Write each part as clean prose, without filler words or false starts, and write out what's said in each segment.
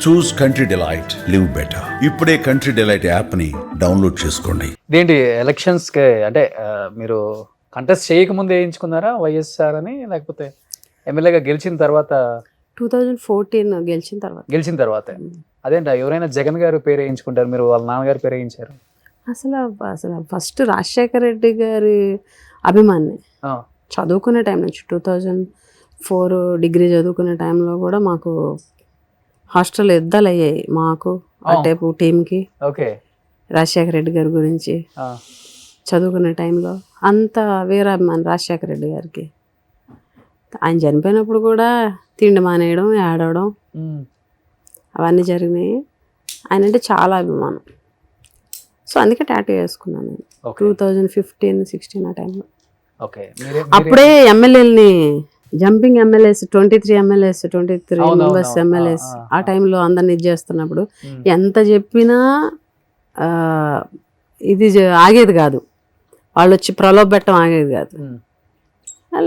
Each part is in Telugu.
చూస్ కంట్రీ డిలైట్, లివ్ బెటర్. ఇప్పుడే కంట్రీ డిలైట్ యాప్ ని డౌన్లోడ్ చేసుకోండి. ఇదేంటి ఎలక్షన్స్ కి అంటే మీరు కంటెస్ట్ చేయకముందే వేయించుకున్నారా వైఎస్ఆర్ అని, లేకపోతే ఎమ్మెల్యేగా గెలిచిన తర్వాత? 2014 గెలిచిన తర్వాత. అదేంట ఎవరైనా జగన్ గారు పేరు వేయించుకుంటారు, మీరు వాళ్ళ నాన్నగారి పేరు వేయించారు? అసలు ఫస్ట్ రాజశేఖర రెడ్డి గారి అభిమాని. చదువుకునే టైం నుంచి 2004 డిగ్రీ చదువుకునే టైంలో కూడా మాకు హాస్టల్ యుద్ధాలు అయ్యాయి మాకు అటేపు టీంకి. ఓకే. రాజశేఖర రెడ్డి గారి గురించి చదువుకునే టైంలో అంత వీరాభిమాని రాజశేఖర రెడ్డి గారికి. ఆయన చనిపోయినప్పుడు కూడా తిండి మానేయడం, ఏడవడం అవన్నీ జరిగినాయి. ఆయన అంటే చాలా అభిమానం. సో అందుకే టాటూ వేసుకున్నాను నేను 2015-16 ఆ టైంలో. అప్పుడే ఎమ్మెల్యేలని జంపింగ్ ఎమ్మెల్యేస్ 23 మెంబర్స్ ఎమ్మెల్యేస్ ఆ టైంలో అందరిని ఇది చేస్తున్నప్పుడు ఎంత చెప్పినా ఇది ఆగేది కాదు. వాళ్ళు వచ్చి ప్రలోభ పెట్టడం ఆగేది కాదు.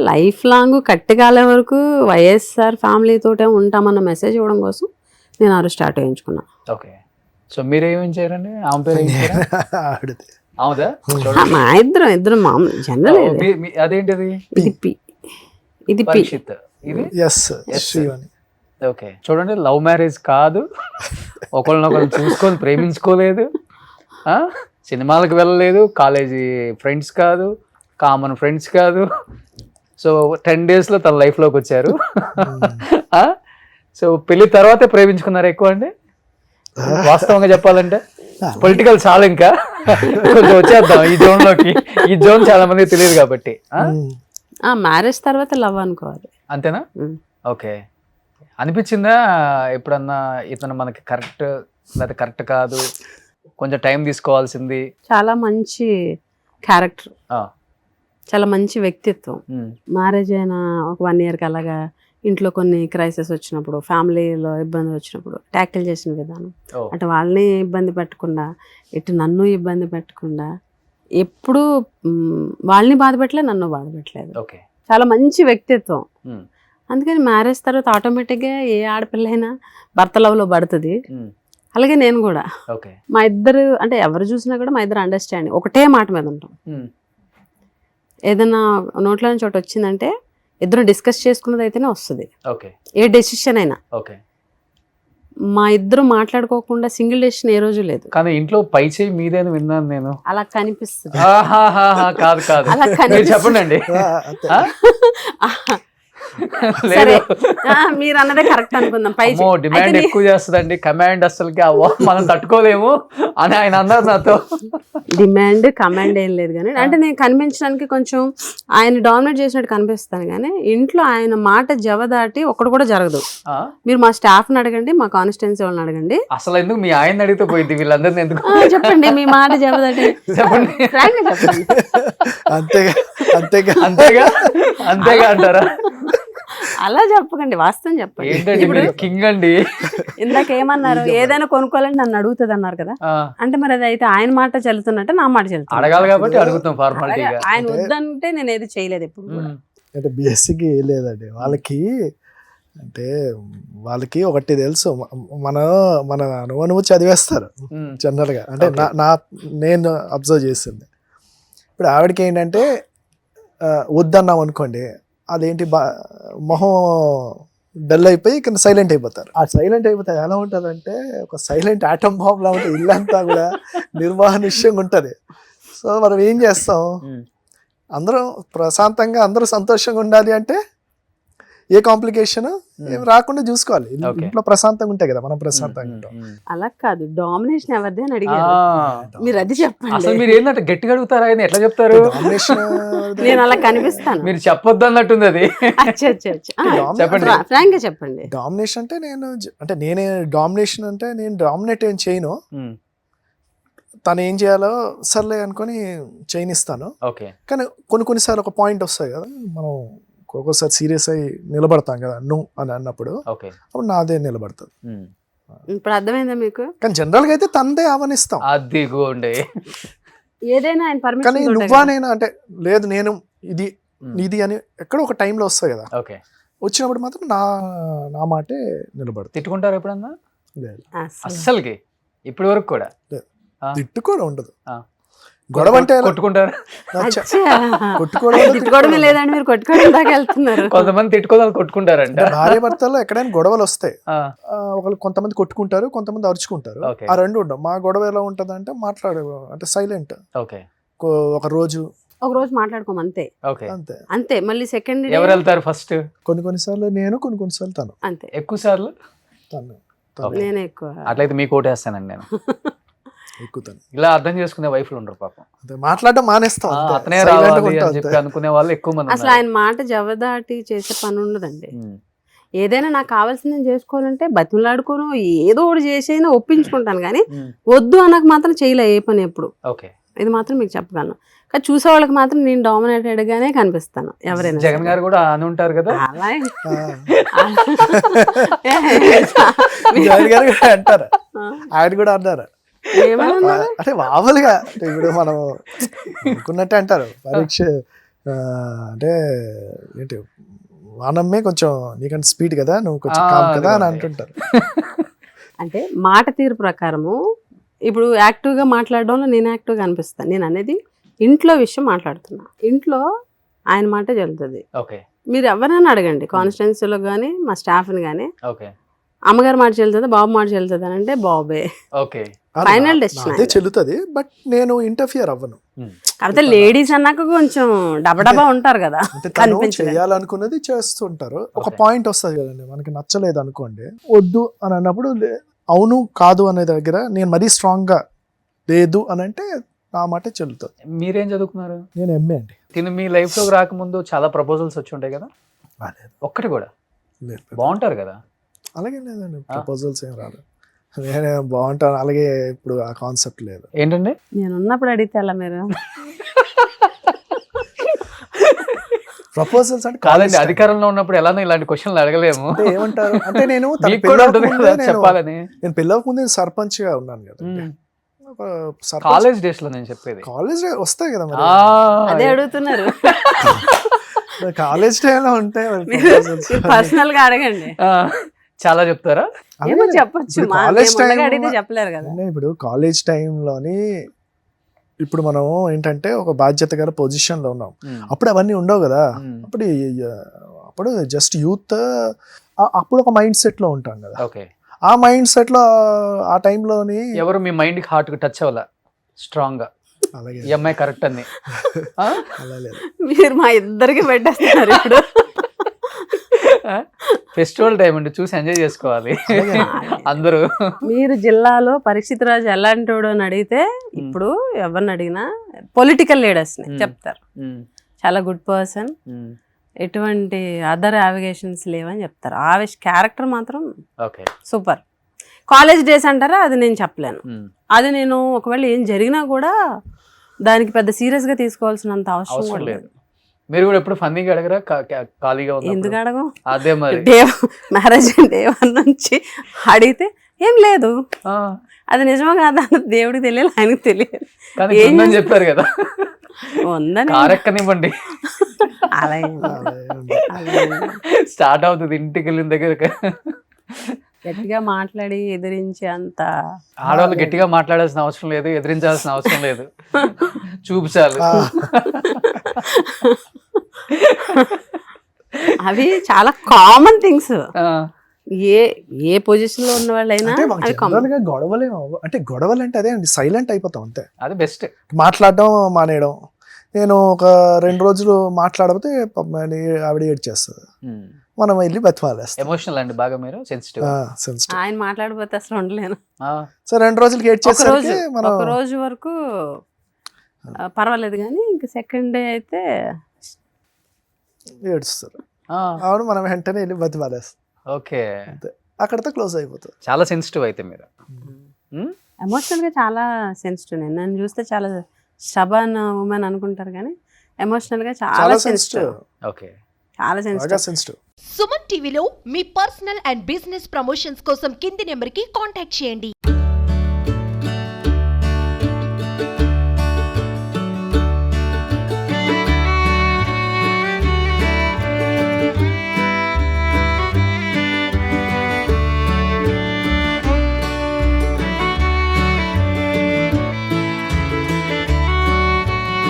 లైఫ్ లాంగ్ కట్టికాలే వరకు వైఎస్ఆర్ ఫ్యామిలీతోటే ఉంటామన్న మెసేజ్ ఇవ్వడం కోసం నేను ఆ రోజు స్టార్ట్ వేయించుకున్నా. ఓకే. సో మీరేం చేయారండి? ఆమె పేరు మా ఇద్దరం మామూలు జనరల్. అదేంటిది? ఇది పరీక్షిత్. ఓకే. చూడండి, లవ్ మ్యారేజ్ కాదు, ఒకళ్ళనొకళ్ళు చూసుకొని ప్రేమించుకోలేదు, సినిమాలకు వెళ్ళలేదు, కాలేజీ ఫ్రెండ్స్ కాదు, కామన్ ఫ్రెండ్స్ కాదు. సో 10 daysలో తన లైఫ్లోకి వచ్చారు. సో పెళ్లి తర్వాతే ప్రేమించుకున్నారు ఎక్కువ అండి, వాస్తవంగా చెప్పాలంటే? పొలిటికల్ చాలా ఇంకా కొంచెం వచ్చేద్దాం ఈ జోన్లోకి. ఈ జోన్ చాలా మందికి తెలియదు కాబట్టి. మ్యారేజ్ తర్వాత లవ్ అనుకోవాలి, అంతేనా? ఓకే. అనిపించిందా ఎప్పుడన్నా ఇతను మనకి కరెక్ట్ లేదా కరెక్ట్ కాదు, కొంచెం టైం తీసుకోవాల్సింది? చాలా మంచి క్యారెక్టర్, చాలా మంచి వ్యక్తిత్వం. మ్యారేజ్ అయిన ఒక 1 yearకి అలాగా ఇంట్లో కొన్ని క్రైసిస్ వచ్చినప్పుడు, ఫ్యామిలీలో ఇబ్బంది వచ్చినప్పుడు ట్యాకిల్ చేసిన విధానం, అటు వాళ్ళని ఇబ్బంది పెట్టకుండా ఇటు నన్ను ఇబ్బంది పెట్టకుండా, ఎప్పుడు వాళ్ళని బాధ పెట్టలేదు, నన్ను బాధ పెట్టలేదు. చాలా మంచి వ్యక్తిత్వం. అందుకని మ్యారేజ్ తర్వాత ఆటోమేటిక్గా ఏ ఆడపిల్లైనా భర్త లవ్లో పడుతుంది. అలాగే నేను కూడా. మా ఇద్దరు అంటే ఎవరు చూసినా కూడా మా ఇద్దరు అండర్స్టాండింగ్, ఒకటే మాట మీద ఉంటాం. ఏదైనా నోట్లో నుంచి ఒకటి వచ్చిందంటే ఇద్దరు డిస్కస్ చేసుకున్నది అయితేనే వస్తుంది ఏ డెసిషన్ అయినా. మా ఇద్దరు మాట్లాడుకోకుండా సింగిల్ డెసిషన్ ఏ రోజు లేదు. కానీ ఇంట్లో పై చేయి మీదేని విన్నాను నేను. అలా కనిపిస్తుంది. కాదు కాదు, అలా చెప్పండి. మీరు అన్నదే కరెక్ట్ అనుకుందాం. పై డిమాండ్ ఎక్కువ చేస్తుందండి, కమాండ్ అసలుకి మనం తట్టుకోలేము అని ఆయన అన్నారు నాతో. డిమాండ్ కమాండ్ ఏం లేదు కానీ, అంటే నేను కనిపించడానికి కొంచెం ఆయన డామినేట్ చేసినట్టు కనిపిస్తాను కానీ ఇంట్లో ఆయన మాట జవదాటి ఒక్కడు కూడా జరగదు. మీరు మా స్టాఫ్ని అడగండి, మా కాన్స్టిట్యున్సీ వాళ్ళని అడగండి. అసలు ఎందుకు మీ ఆయన అడిగితే పోయింది, వీళ్ళందరినీ ఎందుకు? చెప్పండి, మీ మాట జవదాటి చెప్పండి. అంతేగా అంటారా? అలా చెప్పకండి, వాస్తవం చెప్పండి. కింగ్ అండి. ఇందాక ఏమన్నారు, ఏదైనా కొనుక్కోవాలని నన్ను అడుగుతుంది అన్నారు కదా. అంటే మరి అది అయితే ఆయన మాట చెల్లుతున్నట్టే నా మాట చెల్లుతుంది. అడగాలి కాబట్టి అడుగుతాం ఫార్మాలిటీగా. ఆయన వద్దంటే నేను ఏది చేయలేదు ఎప్పుడు కూడా. అంటే బీఎస్సీకి లేదండి వాళ్ళకి. అంటే వాళ్ళకి ఒకటి తెలుసు, మన అనువు చదివేస్తారు జనరల్గా. అంటే నేను అబ్జర్వ్ చేసింది. ఇప్పుడు ఆవిడకి ఏంటంటే వద్దన్నాం అనుకోండి, అదేంటి మొహం డల్ అయిపోయి ఇక్కడ సైలెంట్ అయిపోతారు. ఆ సైలెంట్ అయిపోతే ఎలా ఉంటుందంటే ఒక సైలెంట్ ఆటం బాంబ్ లా ఉంటుంది, ఇల్లంతా కూడా నిర్వహణిష్యంగా ఉంటుంది. సో మనం ఏం చేస్తాం, అందరం ప్రశాంతంగా అందరూ సంతోషంగా ఉండాలి అంటే ఏ కాంప్లికేషన్ ఏం రాకుండా చూసుకోవాలి. ఇంట్లో ప్రశాంతంగా ఉంటాయి కదా, మనం ప్రశాంతంగా ఉంటాం. అలా కాదు, డామినేషన్ ఎవరిది అని అడిగారు, మీరు అది చెప్పండి. మీరు ఏంటంటే గట్టిగా అడుగుతారా, ఆయన ఎట్లా చెప్తారు? నేను అలా కనిపిస్తాను, మీరు చెప్పొద్దు అన్నట్టుంది అది. ఫ్రాంక్ గా చెప్పండి. డామినేషన్ అంటే నేను డామినేట్ ఏం చేయను, తను ఏం చేయాలో సర్లే అనుకొని చేయనిస్తాను. కానీ కొన్నిసార్లు ఒక పాయింట్ వస్తాయి కదా, మనం ఒక్కోసారి సీరియస్ అయ్యి నిలబడతాం కదా నువ్వు అని అన్నప్పుడు, అప్పుడు నాదే నిలబడుతుంది. ఇప్పుడు అర్థమైందా మీకు? కానీ జనరల్ గా అయితే తనదే ఆవనిస్తాం. ఏదైనా ఆయన పర్మిషన్, కానీ నువ్వా నేను అంటే లేదు, నేను ఇది అని ఎక్కడో ఒక టైంలో వస్తాయి కదా, వచ్చినప్పుడు మాత్రం నా మాటే నిలబడుతుంది. తిట్టుకుంటారు ఎప్పుడన్నా? లేదు. అసలు అస్సలకి ఇప్పటి వరకు కూడా ఆ. తిట్టు కూడా ఉండదు. ఆ. గొడవ అంటే ఎలా? కొట్టుకుంటారు. అచ్చా. అచ్చా. కొట్టుకోవడం ఉండదు, తిట్టుకోవడమే లేదండి, మీరు కొట్టుకోవడం దాకా వెళ్తున్నారు. కొంతమంది తిట్టుకోవాలి కొట్టుకుంటారంట. అంటే భార్య భర్తల్లో ఎక్కడైనా గొడవలు వస్తాయి. ఆ, ఒకళ్ళు కొంతమంది కొట్టుకుంటారు, కొంతమంది అరుచుకుంటారు. Okay. ఆ రెండు ఉండవు. మా గొడవ ఎలా ఉంటది అంటే అంటే సైలెంట్. ఓకే ఒక రోజు ఒక రోజు మాట్లాడుకోం అంతే, ఓకే. అంతే. అంతే. మళ్ళీ సెకండ్ ఎవరు వెళ్తారు ఫస్ట్? కొన్నిసార్లు నేను, కొన్నిసార్లు తను. అంతే. ఎక్కువ సార్లు తను Okay. నేనే ఎక్కువ. అట్లయితే మీకు ఓటేస్తానండి నేను. ఎక్కుతాను. ఇలా అర్థం చేసుకునే వైఫ్లు ఉండరు పాపం. అంతే, మాట్లాడడం మానేస్తాం. ఆ, అంతే. అతనే Silent గా రావాలి ఉంటాం అని చెప్పి అంతే. అనుకునే వాళ్ళు ఎక్కువ మంది అసలు ఆయన మాట జవదాటి చేసే పని ఉండదండి. ఉన్నారు. ఏదైనా నాకు కావాల్సింది నేను చేసుకోవాలంటే బతిమలాడుకోను, ఏదో ఒకటి చేసైనా ఒప్పించుకుంటాను, కానీ ఉమ్, వద్దు అన్నకు మాత్రం చేయలే ఏ పని ఎప్పుడు. ఓకే. ఇది మాత్రం మీకు చెప్పగలను. కానీ చూసే వాళ్ళకి మాత్రం నేను డామినేటెడ్ గానే కనిపిస్తాను ఎవరైనా జగన్ సరే. గారు కూడా అని ఉంటారు కదా. అలా జగన్ గారు కూడా అంటారు, ఆయన కూడా అన్నారు. ఏమన్నా అంటే మామూలుగా అంటే ఇప్పుడు మనం అనుకున్నట్టే అంటారు. పరీక్ష అంటే ఏంటి, వానమ్మే కొంచెం నీకంటే స్పీడ్ కదా, నువ్వు కొంచెం కామ్ కదా అని అంటుంటారు. అంటే మాట తీరు ప్రకారము ఇప్పుడు యాక్టివ్గా మాట్లాడడంలో నేను యాక్టివ్గా అనిపిస్తాను. నేను అనేది ఇంట్లో విషయం మాట్లాడుతున్నా, ఇంట్లో ఆయన మాట చెల్లుతుంది. ఓకే మీరు ఎవరైనా అడగండి, కాన్స్టిట్యున్సీలో కానీ మా స్టాఫ్ని కానీ, ఓకే అమ్మగారు మాట చెల్లుతుంది, బాబు మాట చెల్లుతుంది అని అంటే బాబే ఓకే. Final decision. అదే చెల్లుతుంది, బట్ నేను ఇంటర్ఫియర్ అవ్వను. కాకపోతే లేడీస్ అన్నాక కొంచెం డబడబా ఉంటారు కదా, అంటే తను కనిపించదు. చేయాలనుకున్నది చేస్తుంటారు. ఒక Okay. పాయింట్ వస్తుంది కదండి, మనకి నచ్చలేదు అనుకోండి, వద్దు అని అన్నప్పుడు అవును కాదు అనే దగ్గర నేను మరీ స్ట్రాంగ్ గా లేదు అని అంటే నా మాట చెల్లుతుంది. మీరేం చదువుకున్నారు? నేను ఎంఏ అండి. తిను మీ లైఫ్ లోకి రాకముందు చాలా ప్రపోజల్స్ వచ్చి ఉంటాయి కదా, రాలేదు. ఒక్కటి కూడా లేదు. బాగుంటారు కదా. అలాగే లేదండి, ప్రపోజల్స్ ఏం రాలేదు. నేనే బాగుంటాను, అలాగే ఇప్పుడు ఆ కాన్సెప్ట్ లేదు. ఏంటండి? నేను ఉన్నప్పుడు అడిగితే అలా మీరు ప్రపోజల్స్ అంటే కాదండి, అధికారంలో ఉన్నప్పుడు ఎలానో ఇలాంటి క్వశ్చన్లు అడగలేము. అంటే ఏమంటారు అంటే నేను తన మీకు కూడా ఉంటుంది కదా చెప్పాలని. నేను పెళ్ళవక ముందు సర్పంచ్ గా ఉన్నాను కదా. కాలేజ్ డేస్ లో నేను చెప్పేది. కాలేజ్ వస్తాయి కదా మరి, అదే అడుగుతున్నారు. కాలేజ్ టైంలో ఉంటాయి మరి మీరు proposals. పర్సనల్ గా అడగండి, ఆ, చాలా చెప్తారా? ఏమో అలాగే చెప్పొచ్చు. ఇప్పుడు మా కాలేజ్ మేము ఉండగా టైం అడిగితే చెప్పలేరు కదా. ఇప్పుడు కాలేజ్ టైంలోని ఇప్పుడు మనం ఏంటంటే ఒక బాధ్యత గల పొజిషన్ లో ఉన్నాం. ఉమ్, అప్పుడు అవన్నీ ఉండవు కదా. ఉమ్, అప్పుడు జస్ట్ యూత్, అప్పుడు ఒక మైండ్ సెట్ లో ఉంటాం కదా. ఓకే. ఆ మైండ్ సెట్ లో ఆ టైంలోని ఎవరు మీ మైండ్ కి హార్ట్ కి టచ్ అవ్వాల స్ట్రాంగ్ గా, అలాగే ఈ అమ్మాయి కరెక్ట్ అని? ఆ? అలా లేదు. మీరు మా ఇద్దరికి పెట్టేస్తున్నారు ఇప్పుడు. ఫెస్టివల్ టైం అండి, చూసి ఎంజాయ్ చేసుకోవాలి అందరూ. మీరు జిల్లాలో పరీక్షిత్ రాజు ఎలాంటి వాడు అని అడిగితే ఇప్పుడు ఎవరిని అడిగినా పొలిటికల్ లీడర్స్ ని Hmm. చెప్తారు. ఉమ్, చాలా గుడ్ పర్సన్, ఉమ్, ఎటువంటి అదర్ యావిగేషన్స్ లేవని చెప్తారు. క్యారెక్టర్ మాత్రం ఓకే. సూపర్. కాలేజ్ డేస్ అంటారా, అది నేను చెప్పలేను. ఉమ్, అది నేను ఒకవేళ ఏం జరిగినా కూడా దానికి పెద్ద సీరియస్ గా తీసుకోవాల్సినంత అవసరం అవసరం కూడా లేదు. లేదు. మీరు కూడా ఎప్పుడు ఫన్నీగా అడగరా ఖాళీగా ఎందుకు ఉన్నప్పుడు? అడగం? అదే మరి. మ్యారేజ్ డే 1 నుంచి అడిగితే ఏం లేదు, ఆ, అది నిజమా కాదా అన్నది దేవుడికి తెలియాలి, ఆయనకి తెలియదు. కానీ ఏం ఉందని చేస్తా- చెప్పారు కదా, ఉందని కారెక్కనివ్వండి, అలా ఏం లేదు. అలాగే ఉంది. అలా ఏం లేదు. స్టార్ట్ అవుతుంది ఇంటికి వెళ్ళిన దగ్గర. గట్టిగా మాట్లాడి ఎదిరించే అంత ఆడవాళ్ళు గట్టిగా మాట్లాడాల్సిన అవసరం లేదు, ఎదిరించాల్సిన అవసరం లేదు, చూపించాలి. ఆ, అవి చాలా కామన్ థింగ్స్. ఆ, ఏ ఏ పొజిషన్ లో ఉన్న వాళ్ళైనా అంటే మాకు అవి general కామన్. గా గొడవలేమో, అంటే గొడవలు అంటే అదే అండి, సైలెంట్ అయిపోతాం అంతే. అది బెస్ట్. మాట్లాడడం మానేయడం. నేను ఒక 2 రోజులు మాట్లాడకపోతే ఆవిడ ఏడ్చేస్తుంది, మనం వెళ్ళి బతిమాలేస్తాం. ఎమోషనల్ అండి బాగా, మీరు సెన్సిటివ్. సెన్సిటివ్. ఆయన మాట్లాడిపోతే అసలు ఉండలేను. సో 2 రోజులకి ఒక ఏడ్చేసరికి మనం రోజు వరకు పర్వాలేదు, కానీ ఇంక సెకండ్ డే అయితే ఏడుస్తారు. ఆవిడ మనం వెంటనే వెళ్ళి బతిమాలేస్తాం, ఓకే. అక్కడితో క్లోజ్ అయిపోతుంది. చాలా సెన్సిటివ్ అయితే మీరు. ఉమ్, ఎమోషనల్ గా చాలా సెన్సిటివ్. నేను నన్ను చూస్తే చాలా స్టబర్న్ ఉమెన్ అనుకుంటారు, కానీ ఎమోషనల్ గా చాలా చాలా సెన్సిటివ్. Sensitive, okay. చాలా బాగా సెన్సిటివ్. సెన్సిటివ్. సుమన్ టీవీలో మీ పర్సనల్ అండ్ బిజినెస్ ప్రమోషన్స్ కోసం కింది నెంబర్కి కాంటాక్ట్ చేయండి.